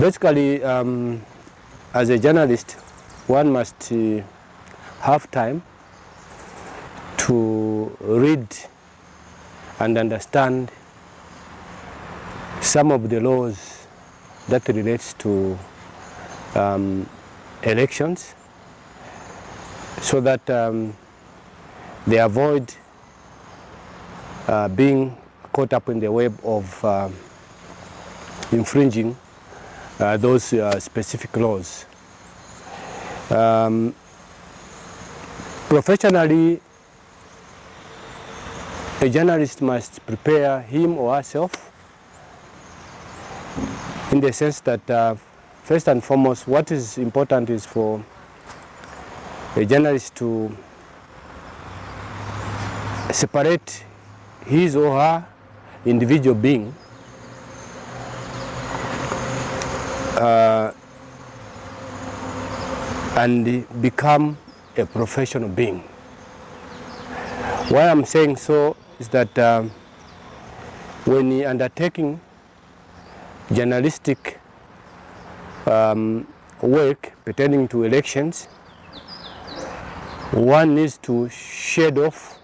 Basically, as a journalist, one must have time to read and understand some of the laws that relates to elections, so that they avoid being caught up in the web of infringing those specific laws. Professionally, a journalist must prepare him or herself in the sense that first and foremost, what is important is for a journalist to separate his or her individual being and become a professional being. Why I'm saying so is that when you're undertaking journalistic work pertaining to elections, one needs to shed off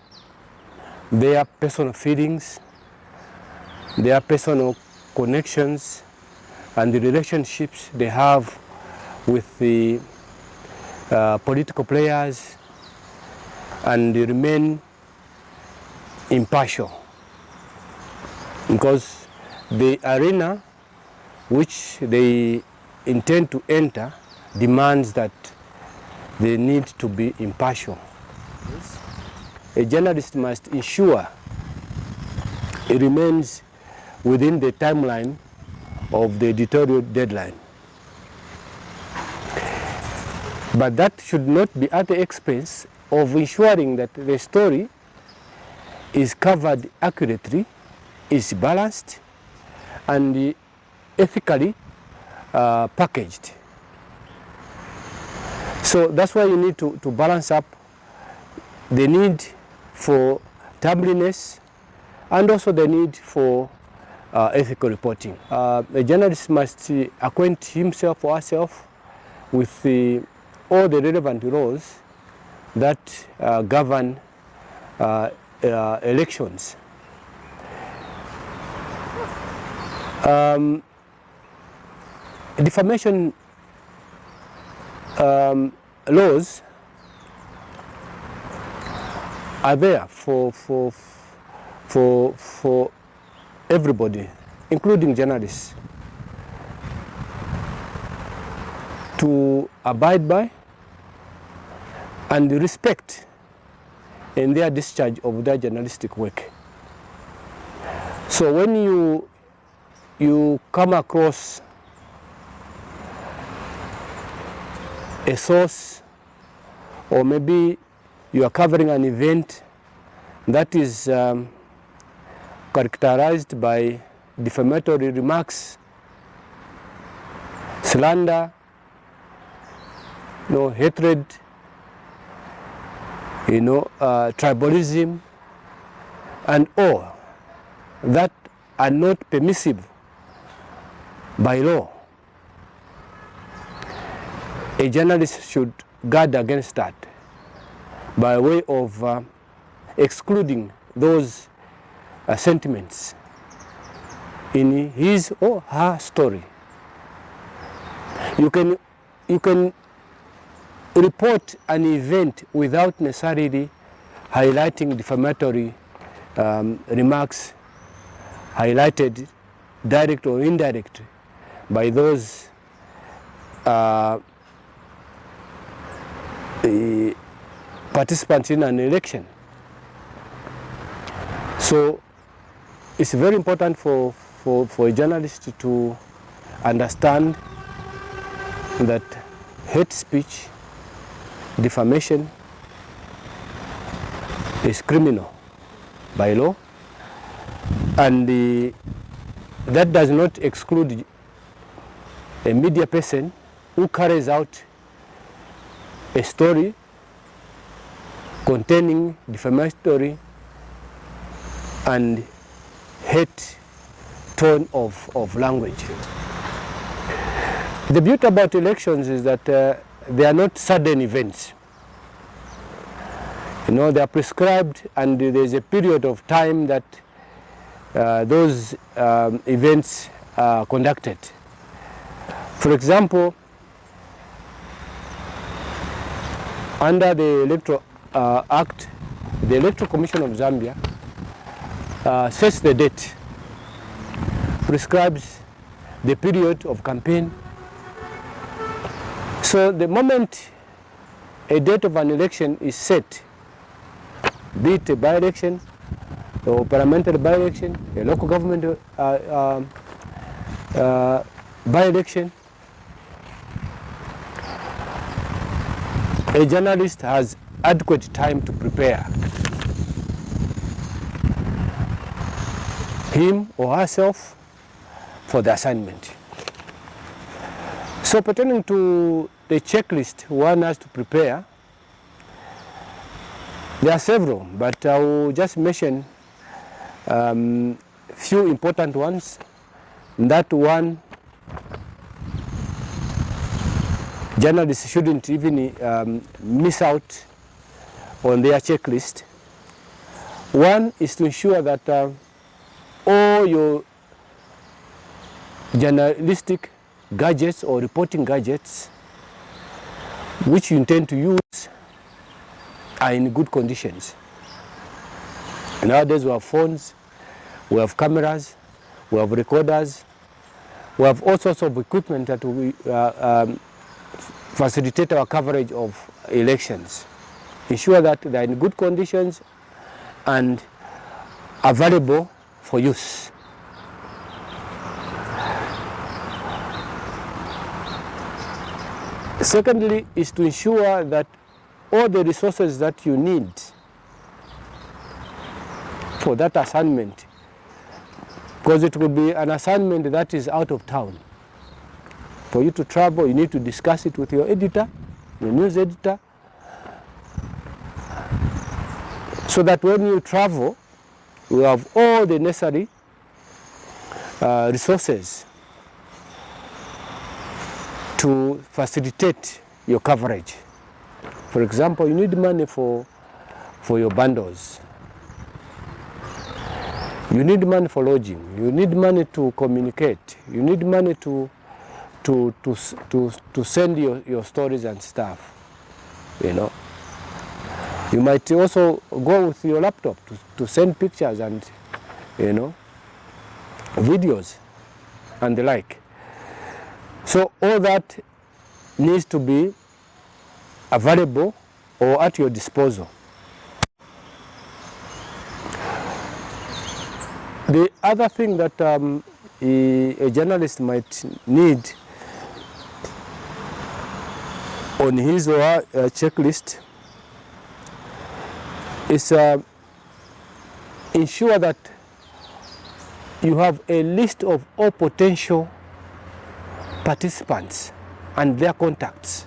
their personal feelings, their personal connections, and the relationships they have with the political players, and they remain impartial, because the arena which they intend to enter demands that they need to be impartial. A journalist must ensure it remains within the timeline of the editorial deadline. But that should not be at the expense of ensuring that the story is covered accurately, is balanced, and ethically packaged. So that's why you need to balance up the need for timeliness and also the need for ethical reporting. A journalist must acquaint himself or herself with all the relevant laws that govern elections. Defamation laws are there for everybody, including journalists, to abide by and respect in their discharge of their journalistic work. So when you come across a source, or maybe you are covering an event that is characterized by defamatory remarks, slander, hatred, tribalism, and all that are not permissible by law, a journalist should guard against that by way of excluding those sentiments in his or her story. You can report an event without necessarily highlighting defamatory remarks highlighted direct or indirect by those participants in an election. So it's very important for a journalist to understand that hate speech, defamation is criminal by law, and that does not exclude a media person who carries out a story containing defamatory and hate tone of language. The beauty about elections is that they are not sudden events. You know, they are prescribed, and there's a period of time that those events are conducted. For example, under the Electoral Act, the Electoral Commission of Zambia sets the date, prescribes the period of campaign. So the moment a date of an election is set, be it a by-election or parliamentary by-election, a local government by-election, a journalist has adequate time to prepare him or herself for the assignment. So pertaining to the checklist one has to prepare, there are several, but I will just mention few important ones. That one, journalists shouldn't even miss out on their checklist. One is to ensure that all your journalistic gadgets or reporting gadgets which you intend to use are in good conditions. Nowadays we have phones, we have cameras, we have recorders, we have all sorts of equipment that we facilitate our coverage of elections. Ensure that they are in good conditions and available for use. Secondly is to ensure that all the resources that you need for that assignment, because it will be an assignment that is out of town. For you to travel, you need to discuss it with your editor, your news editor, so that when you travel, you have all the necessary resources to facilitate your coverage. For example, you need money for your bundles. You need money for lodging. You need money to communicate. You need money to send your stories and stuff. You know. You might also go with your laptop to send pictures and, you know, videos and the like. So all that needs to be available or at your disposal. The other thing that a journalist might need on his or her checklist is ensure that you have a list of all potential participants and their contacts.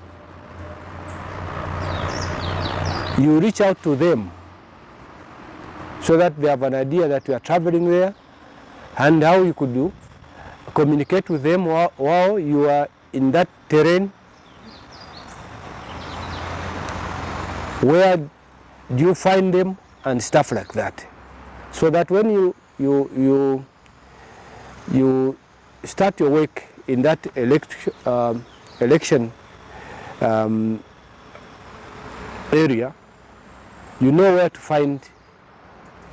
You reach out to them so that they have an idea that you are traveling there and how you could do, communicate with them while you are in that terrain. Where do you find them and stuff like that, so that when you start your work in that election area, you know where to find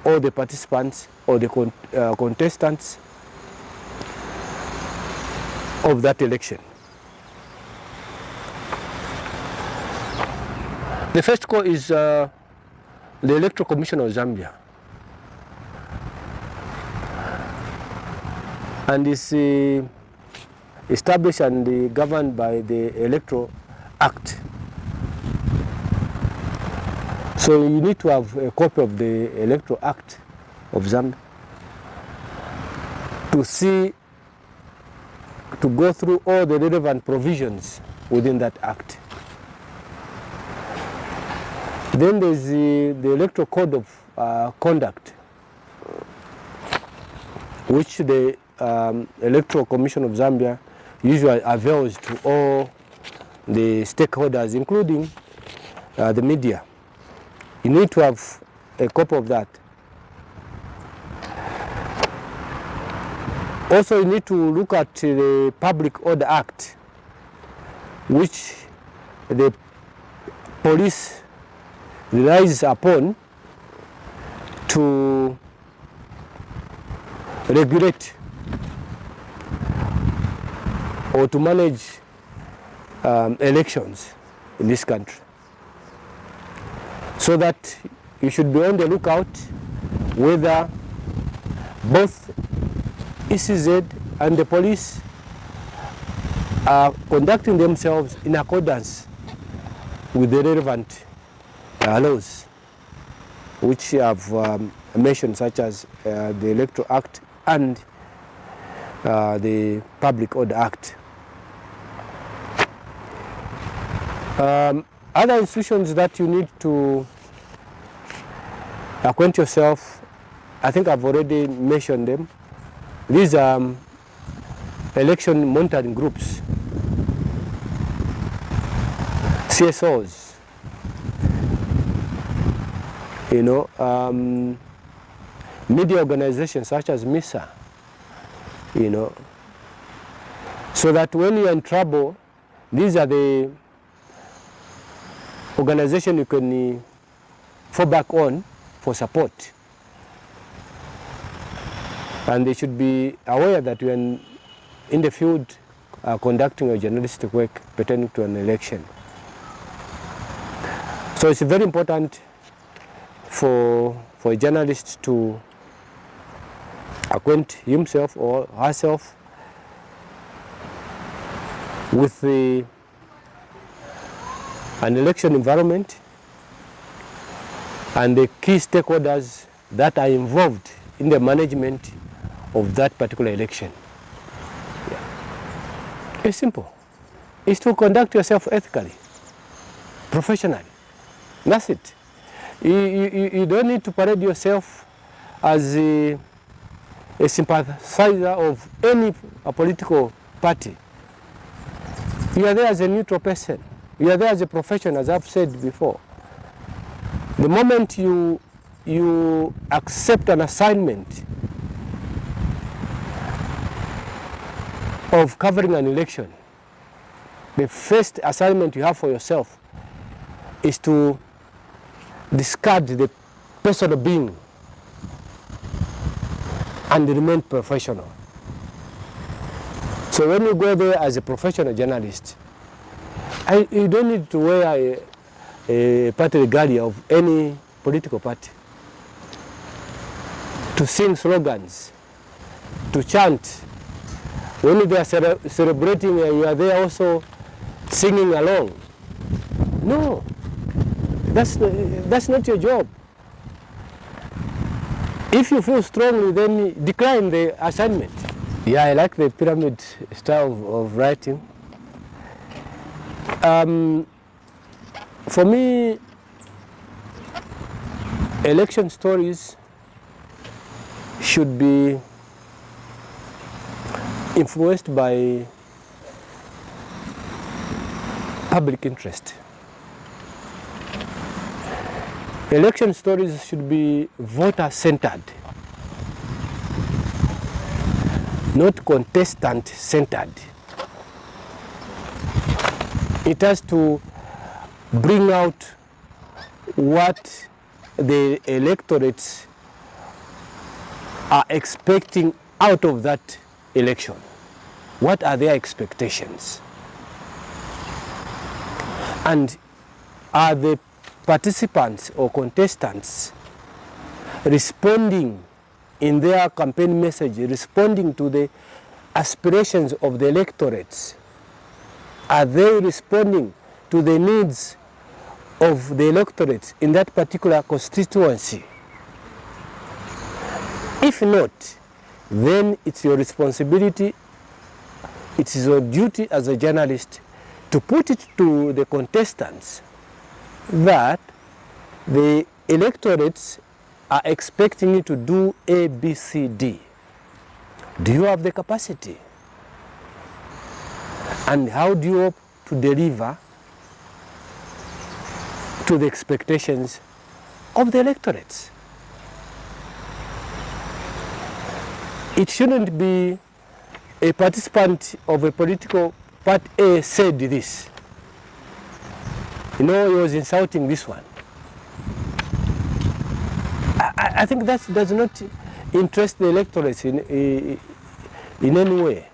all the participants or the contestants of that election. The first call is the Electoral Commission of Zambia, and is established and governed by the Electoral Act. So you need to have a copy of the Electoral Act of Zambia to go through all the relevant provisions within that act. Then there's the Electoral Code of Conduct, which the Electoral Commission of Zambia usually avails to all the stakeholders, including the media. You need to have a copy of that. Also, you need to look at the Public Order Act, which the police relies upon to regulate or to manage elections in this country. So that you should be on the lookout whether both ECZ and the police are conducting themselves in accordance with the relevant laws, which have mentioned, such as the Electoral Act and the Public Order Act. Other institutions that you need to acquaint yourself, I think I've already mentioned them. These are election monitoring groups, CSOs, media organizations such as Mr, so that when you're in trouble, these are the organizations you can fall back on for support. And they should be aware that when in the field conducting a journalistic work pertaining to an election. So it's very important for a journalist to acquaint himself or herself with an election environment and the key stakeholders that are involved in the management of that particular election. Yeah. It's simple. It's to conduct yourself ethically, professionally. That's it. You don't need to parade yourself as a sympathizer of any political party. You are there as a neutral person. You are there as a professional, as I've said before. The moment you accept an assignment of covering an election, the first assignment you have for yourself is to discard the personal being and remain professional. So when you go there as a professional journalist, you don't need to wear a party regalia of any political party, to sing slogans, to chant. When they are celebrating, you are there also singing along. No, that's not your job. If you feel strongly, then decline the assignment. Yeah, I like the pyramid style of writing. For me, election stories should be influenced by public interest. Election stories should be voter-centered, not contestant-centered. It has to bring out what the electorates are expecting out of that election. What are their expectations? And are the participants or contestants responding in their campaign message, responding to the aspirations of the electorates? Are they responding to the needs of the electorate in that particular constituency? If not, then it's your responsibility, it is your duty as a journalist to put it to the contestants that the electorates are expecting you to do A, B, C, D. Do you have the capacity? And how do you hope to deliver to the expectations of the electorates? It shouldn't be a participant of a political part A said this. He was insulting this one. I think that does not interest the electorates in any way.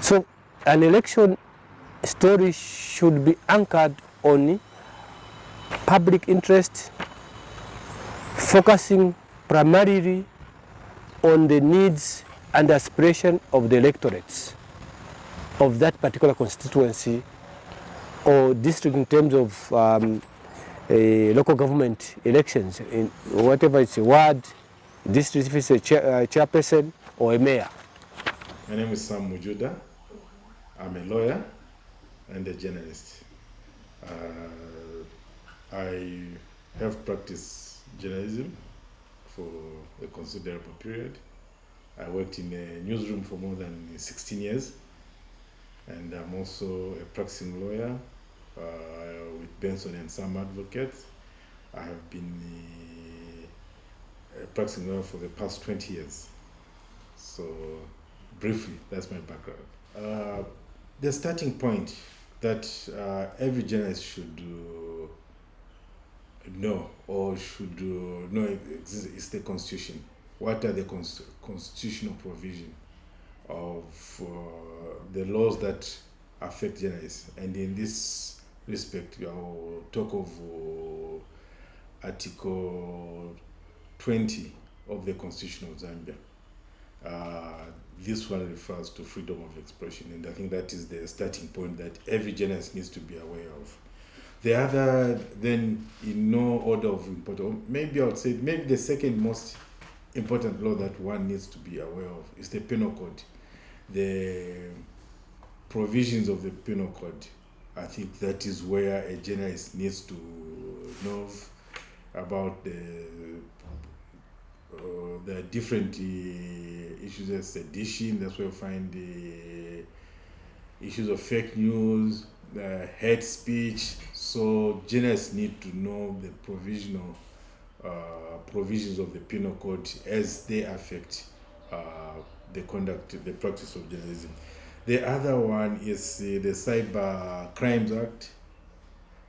So an election story should be anchored on public interest, focusing primarily on the needs and aspiration of the electorates of that particular constituency or district in terms of local government elections, in whatever it's a ward, district, if it's a chairperson or a mayor. My name is Mujuda. I'm a lawyer and a journalist. I have practiced journalism for a considerable period. I worked in a newsroom for more than 16 years, and I'm also a practicing lawyer with Benson and Sam Advocates. I have been a practicing lawyer for the past 20 years. So briefly, that's my background. The starting point that every journalist should know or should know is the Constitution. What are the constitutional provisions of the laws that affect journalists? And in this respect, I will talk of Article 20 of the Constitution of Zambia. This one refers to freedom of expression, and I think that is the starting point that every journalist needs to be aware of. The other, then, in no order of importance, maybe I would say maybe the second most important law that one needs to be aware of is the Penal Code. The provisions of the Penal Code, I think that is where a journalist needs to know about the different issues of sedition. That's where you find the issues of fake news, hate speech. So journalists need to know the provisions of the Penal Code as they affect the conduct, the practice of journalism. The other one is the Cyber Crimes Act,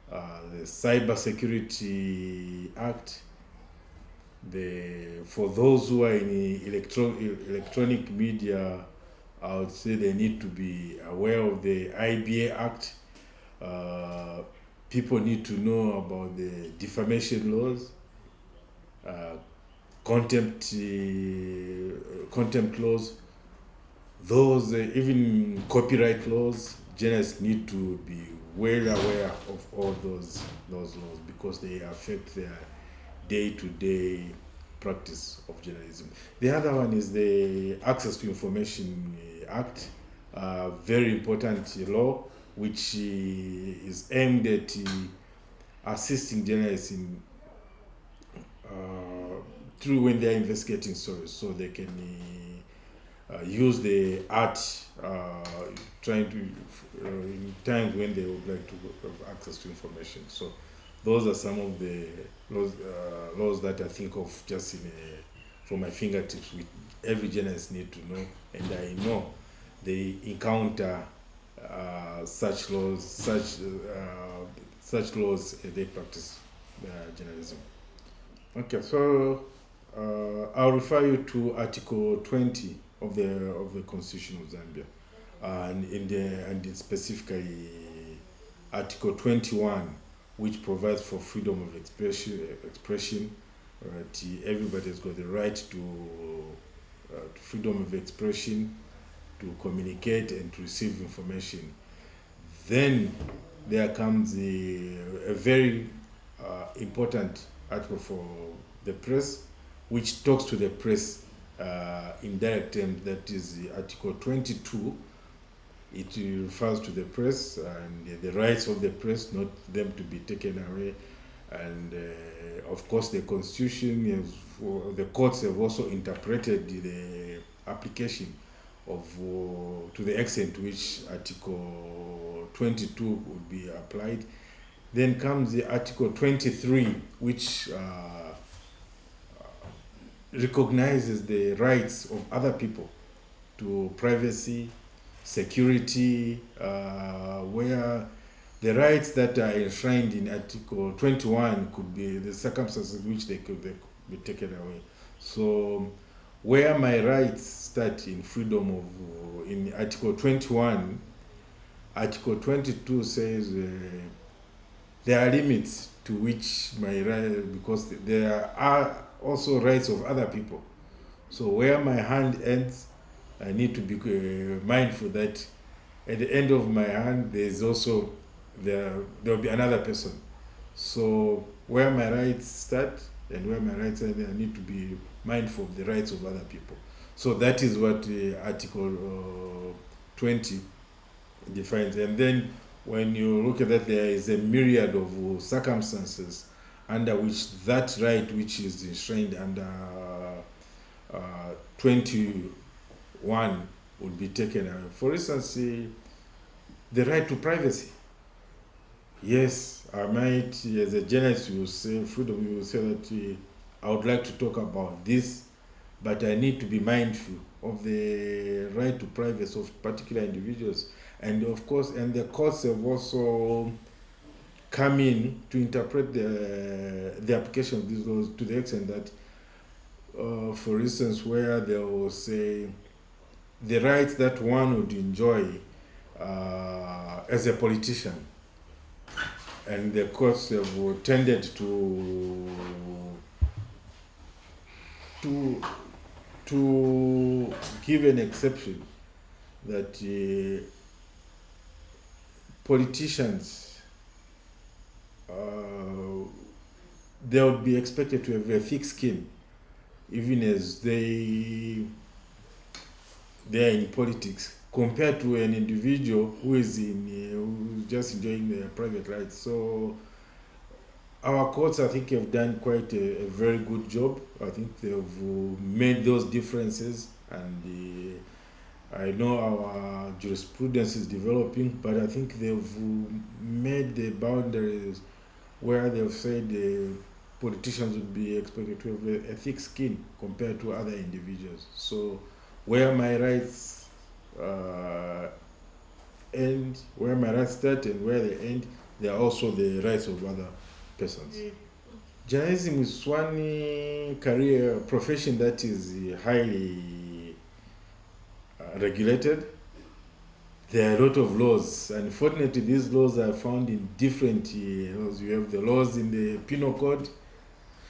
the Cyber Security Act. For those who are in electronic media, I would say they need to be aware of the IBA Act. People need to know about the defamation laws, contempt laws, those even copyright laws. Journalists need to be well aware of all those laws because they affect their day-to-day practice of journalism. The other one is the Access to Information Act, a very important law which is aimed at assisting journalists in through when they are investigating stories, so they can use the art trying to in times when they would like to have access to information. So those are some of the laws that I think of just from my fingertips, which every journalist need to know, and I know they encounter such laws, such laws as they practice journalism. Okay, so I'll refer you to Article 20 of the Constitution of Zambia, and specifically Article 21, which provides for freedom of expression. Right? Everybody's got the right to freedom of expression, to communicate and to receive information. Then there comes a very important article for the press, which talks to the press in direct terms. That is Article 22. It refers to the press and the rights of the press, not them to be taken away. And of course, the Constitution, the courts have also interpreted the application to the extent to which Article 22 would be applied. Then comes the Article 23, which recognizes the rights of other people to privacy, security, where the rights that are enshrined in Article 21 could be the circumstances in which they could be taken away. So where my rights start in freedom of, in Article 21, Article 22 says there are limits to which my right, because there are also rights of other people. So where my hand ends, I need to be mindful that at the end of my hand, there's also, there will be another person. So where my rights start and where my rights end, I need to be mindful of the rights of other people. So that is what Article 20 defines. And then when you look at that, there is a myriad of circumstances under which that right, which is enshrined under 21, would be taken away. For instance, the right to privacy. Yes, I might, as a journalist, you will say, freedom, you will say that I would like to talk about this, but I need to be mindful of the right to privacy of particular individuals. And of course, and the courts have also come in to interpret the application of these laws to the extent that, for instance, where they will say the rights that one would enjoy as a politician, and the courts have tended to give an exception that politicians, they would be expected to have a thick skin, even as they are in politics, compared to an individual who is who's just enjoying their private rights. So our courts, I think, have done quite a very good job. I think they've made those differences, and I know our jurisprudence is developing, but I think they've made the boundaries where they've said politicians would be expected to have a thick skin compared to other individuals. So where my rights end, where my rights start and where they end, they are also the rights of other persons. Journalism is one career profession that is highly regulated. There are a lot of laws. Unfortunately, these laws are found in different laws. You have the laws in the Penal Code,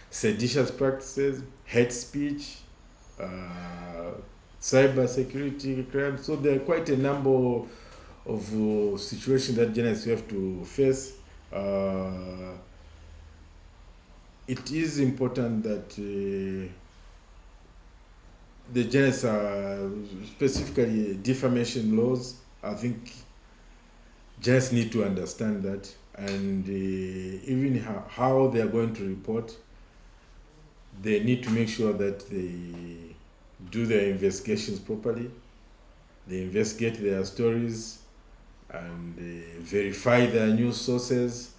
seditious practices, hate speech, cyber security crimes. So there are quite a number of situations that journalists have to face. It is important that the journalists are, specifically defamation laws, I think journalists need to understand that, and even how they are going to report, they need to make sure that they do their investigations properly, they investigate their stories, and verify their news sources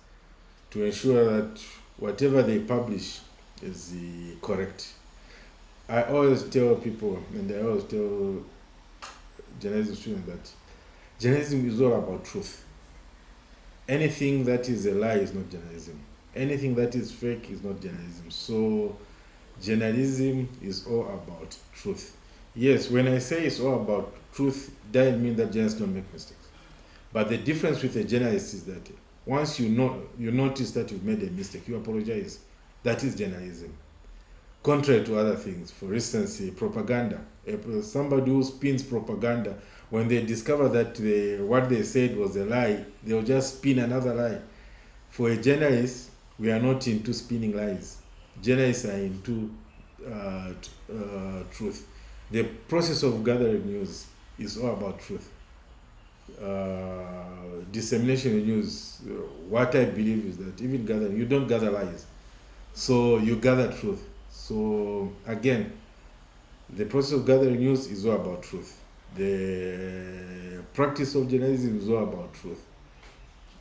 to ensure that whatever they publish is correct. I always tell people, and I always tell journalism students, that journalism is all about truth. Anything that is a lie is not journalism. Anything that is fake is not journalism. So journalism is all about truth. Yes, when I say it's all about truth, that doesn't mean that journalists don't make mistakes. But the difference with a journalist is that once you notice that you've made a mistake, you apologize. That is journalism. Contrary to other things, for instance, propaganda. Somebody who spins propaganda, when they discover that what they said was a lie, they'll just spin another lie. For a journalist, we are not into spinning lies. Journalists are into truth. The process of gathering news is all about truth. Dissemination of news, what I believe is that even gathering, you don't gather lies, so you gather truth. So again, the process of gathering news is all about truth. The practice of journalism is all about truth.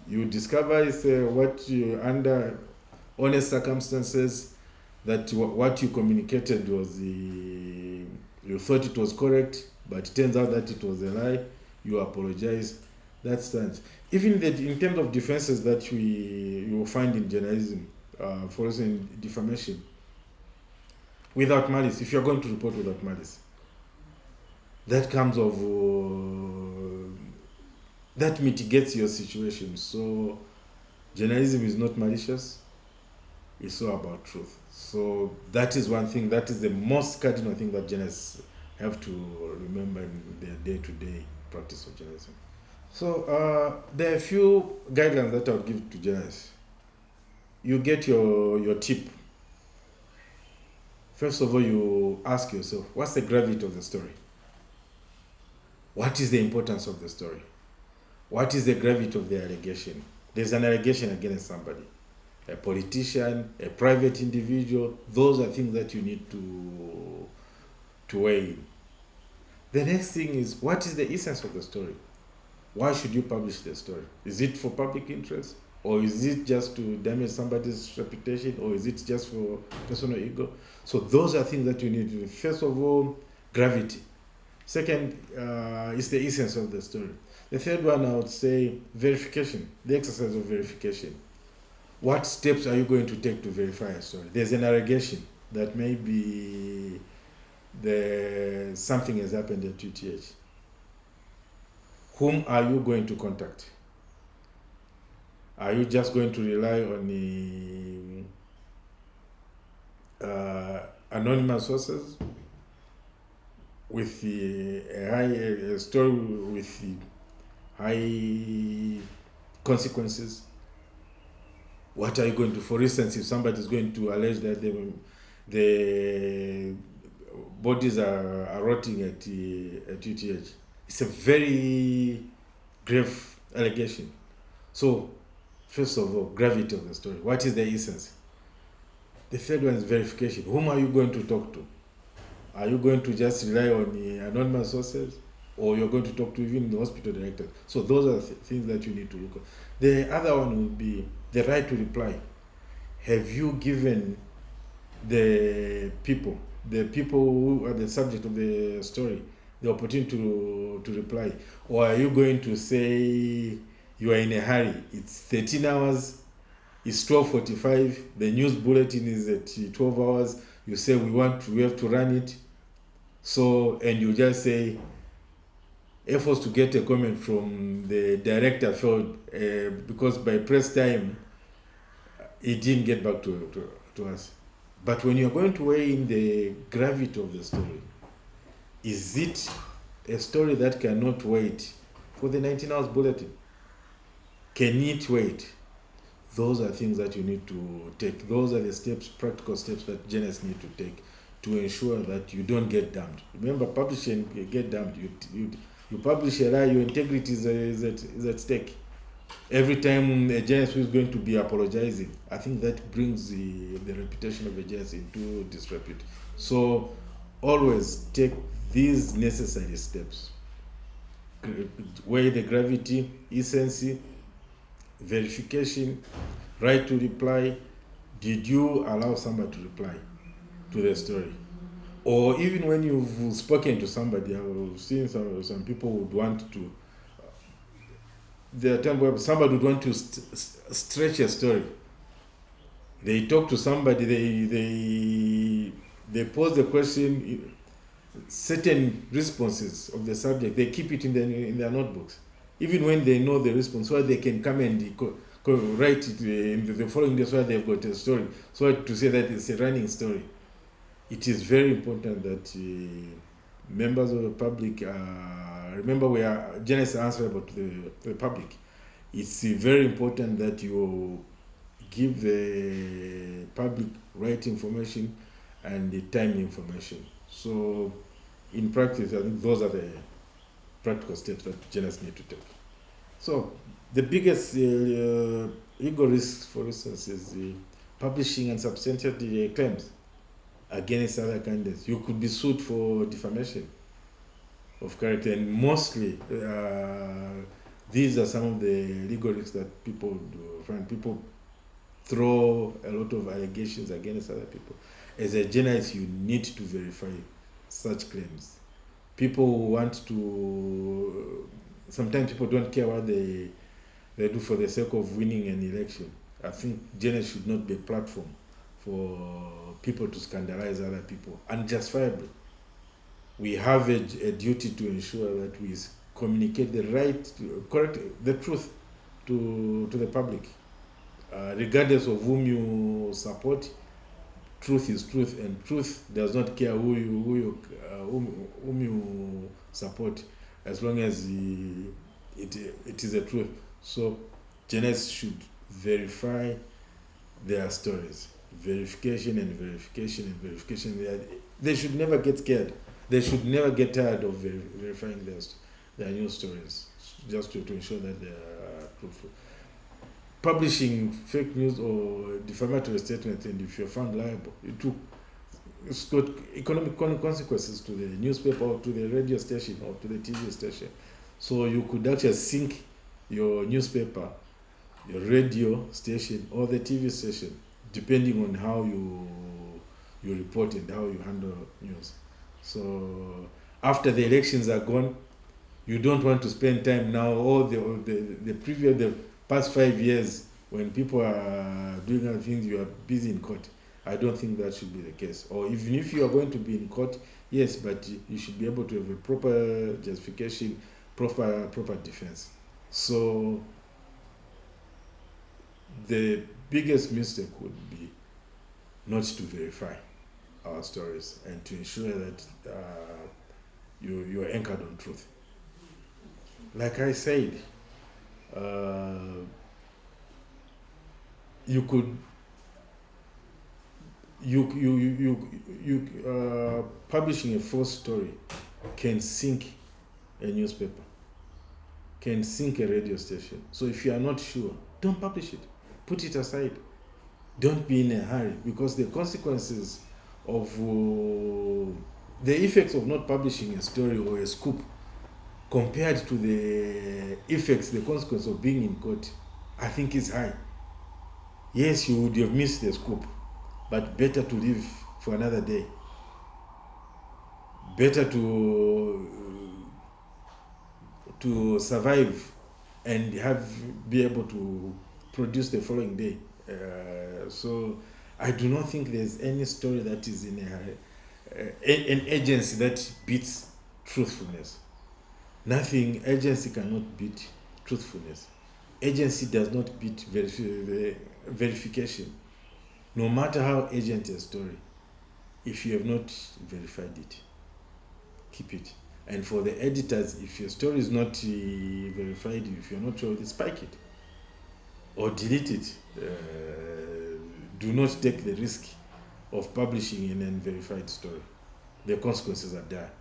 You discover is what you under honest circumstances, that what you communicated was you thought it was correct, but it turns out that it was a lie. You apologize. That stands. Even in terms of defenses that you will find in journalism, for instance, in defamation, without malice. If you're going to report without malice, that comes of that mitigates your situation. So journalism is not malicious. It's all about truth. So that is one thing. That is the most cardinal thing that journalists have to remember in their day-to-day practice of journalism. So there are a few guidelines that I'll give to journalists. You get your tip. First of all, you ask yourself, what's the gravity of the story? What is the importance of the story? What is the gravity of the allegation? There's an allegation against somebody, a politician, a private individual. Those are things that you need to weigh in. The next thing is, what is the essence of the story? Why should you publish the story? Is it for public interest? Or is it just to damage somebody's reputation? Or is it just for personal ego? So those are things that you need to do. First of all, gravity. Second is the essence of the story. The third one, I would say, verification, the exercise of verification. What steps are you going to take to verify a story? There's an allegation that maybe something has happened at UTH. Whom are you going to contact? Are you just going to rely on the anonymous sources with a story with high consequences? What are you going to, for instance, if somebody is going to allege that the bodies are rotting at UTH, it's a very grave allegation. So, first of all, gravity of the story. What is the essence? The third one is verification. Whom are you going to talk to? Are you going to just rely on the anonymous sources, or you're going to talk to even the hospital director? So those are things that you need to look at. The other one will be the right to reply. Have you given the people who are the subject of the story the opportunity to reply? Or are you going to say you are in a hurry? It's 13 hours, it's 12:45, the news bulletin is at 12 hours, you say we have to run it. So, and you just say, efforts to get a comment from the director failed because by press time, it didn't get back to us. But when you're going to weigh in the gravity of the story, is it a story that cannot wait for the 19 hours bulletin? Can it wait? Those are things that you need to take. Those are the steps, practical steps that journalists need to take to ensure that you don't get damned. Remember, publishing, you get damned. You publish a lie, your integrity is at stake. Every time a journalist is going to be apologizing, I think that brings the reputation of a journalist into disrepute. So always take these necessary steps. Weigh the gravity, essence, verification, right to reply. Did you allow somebody to reply to the story? Or even when you've spoken to somebody, I've seen some people would want to, there are times where somebody would want to stretch a story. They talk to somebody, they pose the question, certain responses of the subject, they keep it in their notebooks. Even when they know the response, so they can come and write it in the following day, so they've got a story, so to say that it's a running story. It is very important that members of the public, remember we are journalists answerable to the public. It's very important that you give the public right information and the timely information. So in practice, I think those are the practical steps that journalists need to take. So the biggest legal risk, for instance, is publishing unsubstantiated claims against other candidates. You could be sued for defamation of character, and mostly these are some of the legal risks that people do find. People throw a lot of allegations against other people. As a journalist, you need to verify such claims. People want to, sometimes people don't care what they do for the sake of winning an election. I think journalists should not be a platform for people to scandalize other people unjustifiably. We have a duty to ensure that we communicate the right, correct, the truth to the public. Regardless of whom you support, truth is truth, and truth does not care whom you support, as long as it is the truth. So journalists should verify their stories. Verification and verification and verification. They should never get scared. They should never get tired of verifying their news stories, just to ensure that they are truthful. Publishing fake news or defamatory statements, and if you're found liable, it's got economic consequences to the newspaper or to the radio station or to the TV station. So you could actually sink your newspaper, your radio station, or the TV station, depending on how you report and how you handle news. So after the elections are gone, you don't want to spend time now, all the past 5 years, when people are doing other things, you are busy in court. I don't think that should be the case. Or even if you are going to be in court, yes, but you should be able to have a proper justification, proper defense. So the biggest mistake would be not to verify our stories and to ensure that you're anchored on truth. Like I said, publishing a false story can sink a newspaper, can sink a radio station. So if you are not sure, don't publish it. Put it aside. Don't be in a hurry, because the consequences of the effects of not publishing a story or a scoop compared to the effects, the consequence of being in court, I think is high. Yes, you would have missed the scoop, but better to live for another day. Better to survive and be able to produce the following day. So I do not think there's any story that is in an agency that beats truthfulness. Nothing. Agency cannot beat truthfulness. Agency does not beat verification. No matter how urgent a story, if you have not verified it, keep it. And for the editors, if your story is not verified, if you're not sure, spike it or delete it. Do not take the risk of publishing an unverified story. The consequences are dire.